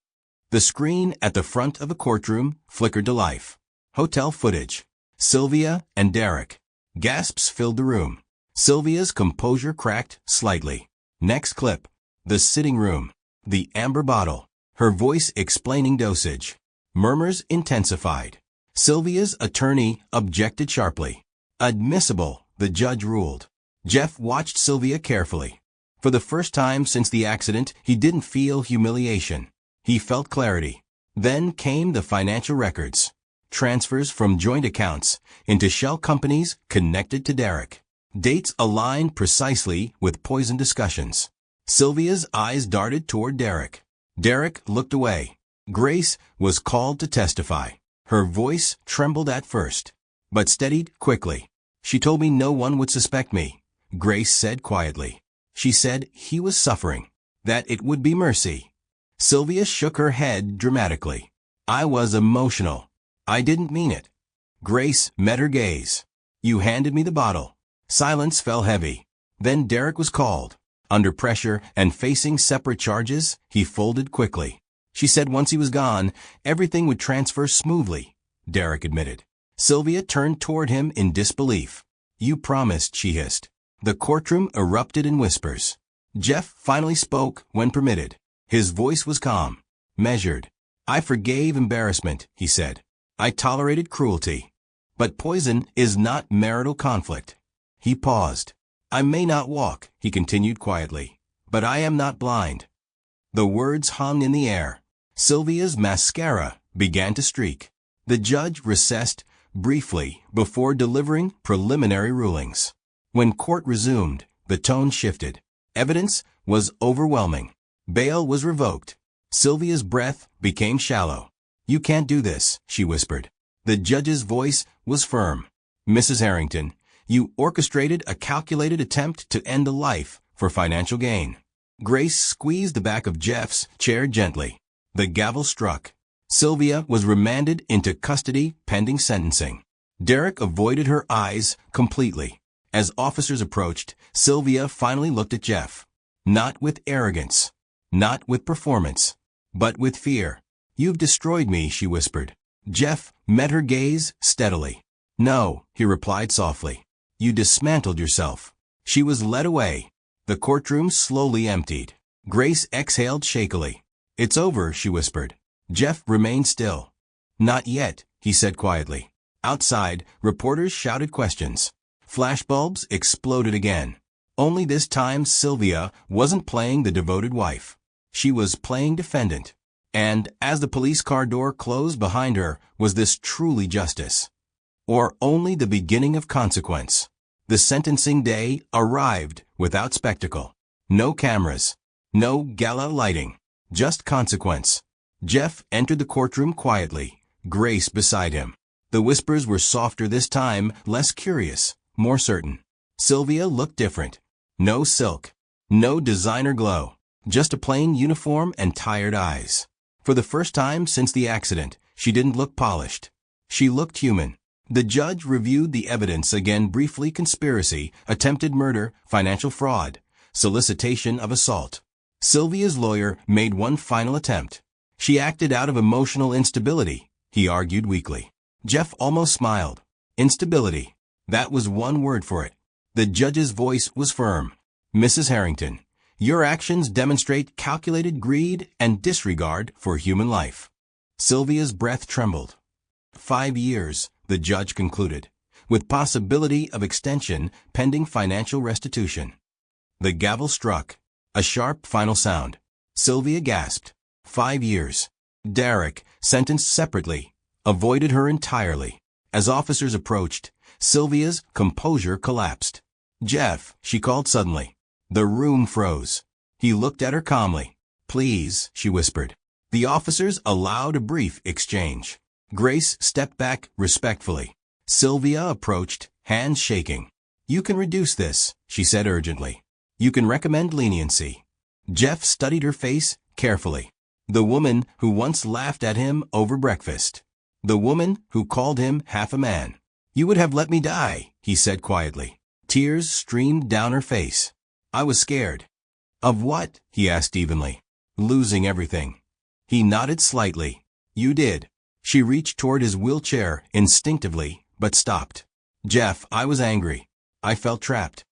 The screen at the front of the courtroom flickered to life. Hotel footage. Sylvia and Derek. Gasps filled the room. Sylvia's composure cracked slightly. Next clip. The sitting room. The amber bottle. Her voice explaining dosage. Murmurs intensified. Sylvia's attorney objected sharply. "Admissible," the judge ruled. Jeff watched Sylvia carefully. For the first time since the accident, he didn't feel humiliation. He felt clarity. Then came the financial records. Transfers from joint accounts into shell companies connected to Derek. Dates aligned precisely with poison discussions. Sylvia's eyes darted toward Derek. Derek looked away. Grace was called to testify. Her voice trembled at first, but steadied quickly. "She told me no one would suspect me," Grace said quietly. "She said he was suffering, that it would be mercy." Sylvia shook her head dramatically. "I was emotional. I didn't mean it." Grace met her gaze. "You handed me the bottle." Silence fell heavy. Then Derek was called. Under pressure and facing separate charges, he folded quickly. "She said once he was gone, everything would transfer smoothly," Derek admitted. Sylvia turned toward him in disbelief. "You promised," she hissed. The courtroom erupted in whispers. Jeff finally spoke when permitted. His voice was calm, measured. "I forgave embarrassment," he said. "I tolerated cruelty. But poison is not marital conflict." He paused. "I may not walk," he continued quietly, "but I am not blind." The words hung in the air. Sylvia's mascara began to streak. The judge recessed briefly before delivering preliminary rulings. When court resumed, the tone shifted. Evidence was overwhelming. Bail was revoked. Sylvia's breath became shallow. "You can't do this," she whispered. The judge's voice was firm. "Mrs. Harrington, you orchestrated a calculated attempt to end a life for financial gain." Grace squeezed the back of Jeff's chair gently. The gavel struck. Sylvia was remanded into custody pending sentencing. Derek avoided her eyes completely. As officers approached, Sylvia finally looked at Jeff. Not with arrogance. Not with performance, but with fear. You've destroyed me, she whispered. Jeff met her gaze steadily. No, he replied softly. You dismantled yourself. She was led away. The courtroom slowly emptied. Grace exhaled shakily. It's over, she whispered. Jeff remained still. Not yet, he said quietly. Outside, reporters shouted questions. Flashbulbs exploded again. Only this time Sylvia wasn't playing the devoted wife. She was playing defendant. And, as the police car door closed behind her, was this truly justice? Or only the beginning of consequence? The sentencing day arrived without spectacle. No cameras. No gala lighting. Just consequence. Jeff entered the courtroom quietly, Grace beside him. The whispers were softer this time, less curious, more certain. Sylvia looked different. No silk. No designer glow. Just a plain uniform and tired eyes. For the first time since the accident, she didn't look polished. She looked human. The judge reviewed the evidence again briefly: conspiracy, attempted murder, financial fraud, solicitation of assault. Sylvia's lawyer made one final attempt. She acted out of emotional instability, he argued weakly. Jeff almost smiled. Instability. That was one word for it. The judge's voice was firm. Mrs. Harrington, your actions demonstrate calculated greed and disregard for human life. Sylvia's breath trembled. 5 years, the judge concluded, with possibility of extension pending financial restitution. The gavel struck. A sharp final sound. Sylvia gasped. 5 years. Derek, sentenced separately, avoided her entirely. As officers approached, Sylvia's composure collapsed. Jeff, she called suddenly. The room froze. He looked at her calmly. Please, she whispered. The officers allowed a brief exchange. Grace stepped back respectfully. Sylvia approached, hands shaking. You can reduce this, she said urgently. You can recommend leniency. Jeff studied her face carefully. The woman who once laughed at him over breakfast. The woman who called him half a man. You would have let me die, he said quietly. Tears streamed down her face. I was scared. Of what? He asked evenly. Losing everything. He nodded slightly. You did. She reached toward his wheelchair instinctively, but stopped. Jeff, I was angry. I felt trapped.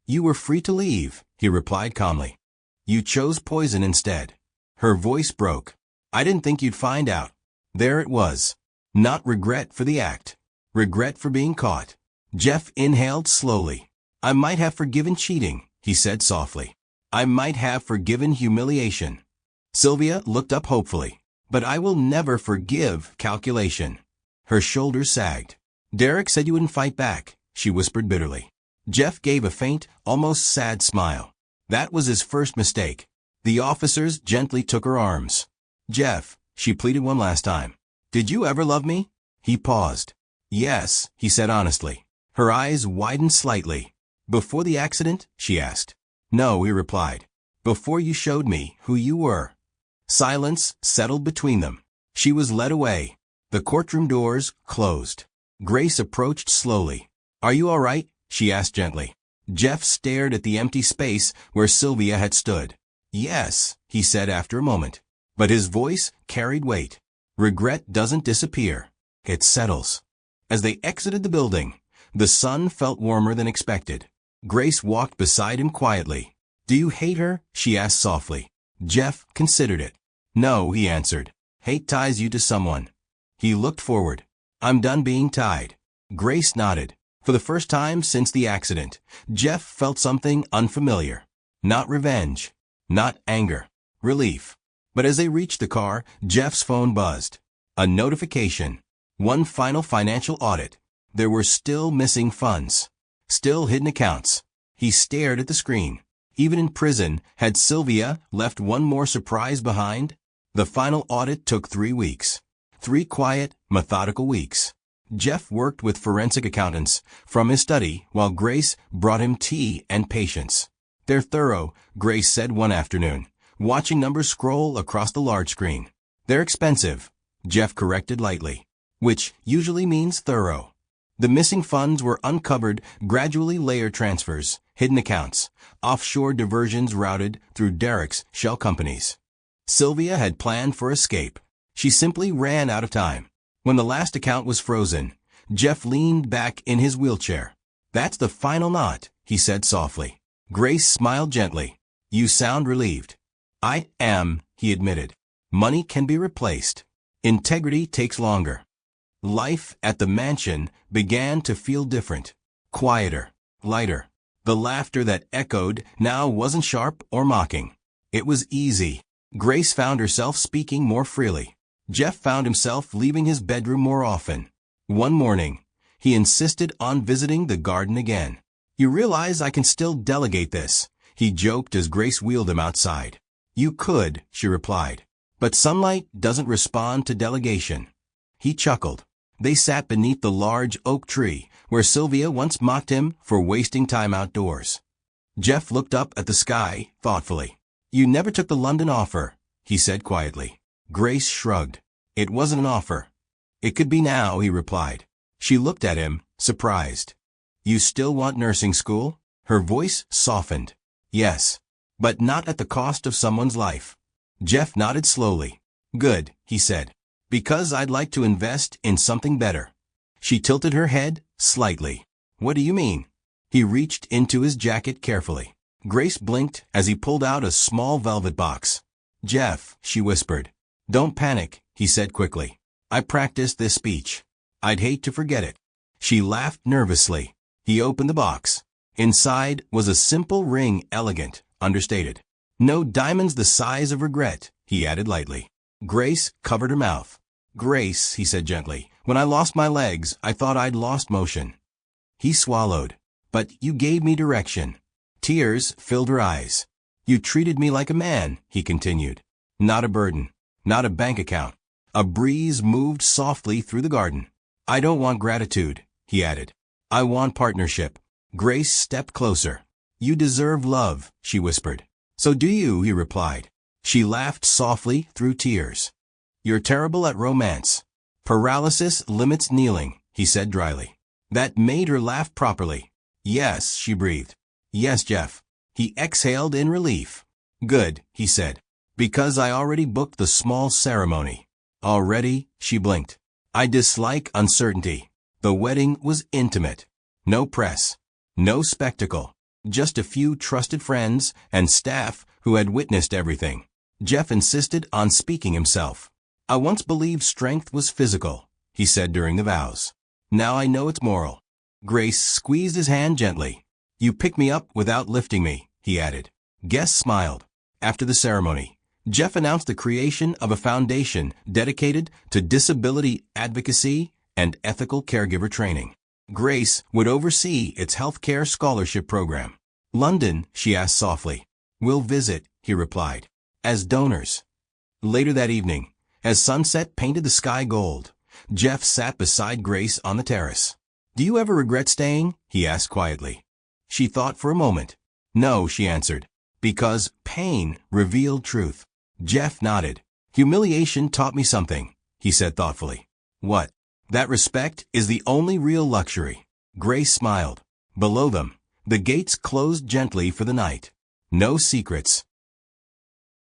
You were free to leave, he replied calmly. You chose poison instead. Her voice broke. I didn't think you'd find out. There it was. Not regret for the act. Regret for being caught. Jeff inhaled slowly. I might have forgiven cheating, he said softly. I might have forgiven humiliation. Sylvia looked up hopefully. But I will never forgive calculation. Her shoulders sagged. Derek said you wouldn't fight back, she whispered bitterly. Jeff gave a faint, almost sad smile. That was his first mistake. The officers gently took her arms. Jeff, she pleaded one last time. Did you ever love me? He paused. Yes, he said honestly. Her eyes widened slightly. Before the accident? She asked. No, he replied. Before you showed me who you were. Silence settled between them. She was led away. The courtroom doors closed. Grace approached slowly. Are you all right? She asked gently. Jeff stared at the empty space where Sylvia had stood. Yes, he said after a moment. But his voice carried weight. Regret doesn't disappear. It settles. As they exited the building, the sun felt warmer than expected. Grace walked beside him quietly. Do you hate her? She asked softly. Jeff considered it. No, he answered. Hate ties you to someone. He looked forward. I'm done being tied. Grace nodded. For the first time since the accident, Jeff felt something unfamiliar. Not revenge. Not anger. Relief. But as they reached the car, Jeff's phone buzzed. A notification. One final financial audit. There were still missing funds. Still hidden accounts. He stared at the screen. Even in prison, had Sylvia left one more surprise behind? The final audit took 3 weeks. 3 quiet, methodical weeks. Jeff worked with forensic accountants from his study while Grace brought him tea and patience. They're thorough, Grace said one afternoon, watching numbers scroll across the large screen. They're expensive, Jeff corrected lightly, which usually means thorough. The missing funds were uncovered, gradually layer transfers, hidden accounts, offshore diversions routed through Derek's shell companies. Sylvia had planned for escape. She simply ran out of time. When the last account was frozen, Jeff leaned back in his wheelchair. "That's the final knot," he said softly. Grace smiled gently. "You sound relieved." "I am," he admitted. "Money can be replaced. Integrity takes longer." Life at the mansion began to feel different. Quieter, lighter. The laughter that echoed now wasn't sharp or mocking. It was easy. Grace found herself speaking more freely. Jeff found himself leaving his bedroom more often. One morning, he insisted on visiting the garden again. "You realize I can still delegate this," he joked as Grace wheeled him outside. "You could," she replied. "But sunlight doesn't respond to delegation." He chuckled. They sat beneath the large oak tree, where Sylvia once mocked him for wasting time outdoors. Jeff looked up at the sky, thoughtfully. "You never took the London offer," he said quietly. Grace shrugged. "It wasn't an offer." "It could be now," he replied. She looked at him, surprised. "You still want nursing school?" Her voice softened. "Yes. But not at the cost of someone's life." Jeff nodded slowly. "Good," he said. "Because I'd like to invest in something better." She tilted her head slightly. "What do you mean?" He reached into his jacket carefully. Grace blinked as he pulled out a small velvet box. "Jeff," she whispered. "Don't panic," he said quickly. "I practiced this speech. I'd hate to forget it." She laughed nervously. He opened the box. Inside was a simple ring, elegant, understated. "No diamonds the size of regret," he added lightly. Grace covered her mouth. "Grace," he said gently, "when I lost my legs, I thought I'd lost motion." He swallowed. "But you gave me direction." Tears filled her eyes. "You treated me like a man," he continued. "Not a burden. Not a bank account." A breeze moved softly through the garden. "I don't want gratitude," he added. "I want partnership." Grace stepped closer. "You deserve love," she whispered. "So do you," he replied. She laughed softly through tears. "You're terrible at romance." "Paralysis limits kneeling," he said dryly. That made her laugh properly. "Yes," she breathed. "Yes, Jeff." He exhaled in relief. "Good," he said. "Because I already booked the small ceremony." "Already?" She blinked. "I dislike uncertainty." The wedding was intimate. No press. No spectacle. Just a few trusted friends and staff who had witnessed everything. Jeff insisted on speaking himself. "I once believed strength was physical," he said during the vows. "Now I know it's moral." Grace squeezed his hand gently. "You pick me up without lifting me," he added. Guests smiled. After the ceremony, Jeff announced the creation of a foundation dedicated to disability advocacy and ethical caregiver training. Grace would oversee its healthcare scholarship program. "London?" she asked softly. "We'll visit," he replied. "As donors." Later that evening, as sunset painted the sky gold, Jeff sat beside Grace on the terrace. "Do you ever regret staying?" he asked quietly. She thought for a moment. "No," she answered, "because pain revealed truth." Jeff nodded. "Humiliation taught me something," he said thoughtfully. "What?" "That respect is the only real luxury." Grace smiled. Below them, the gates closed gently for the night. No secrets,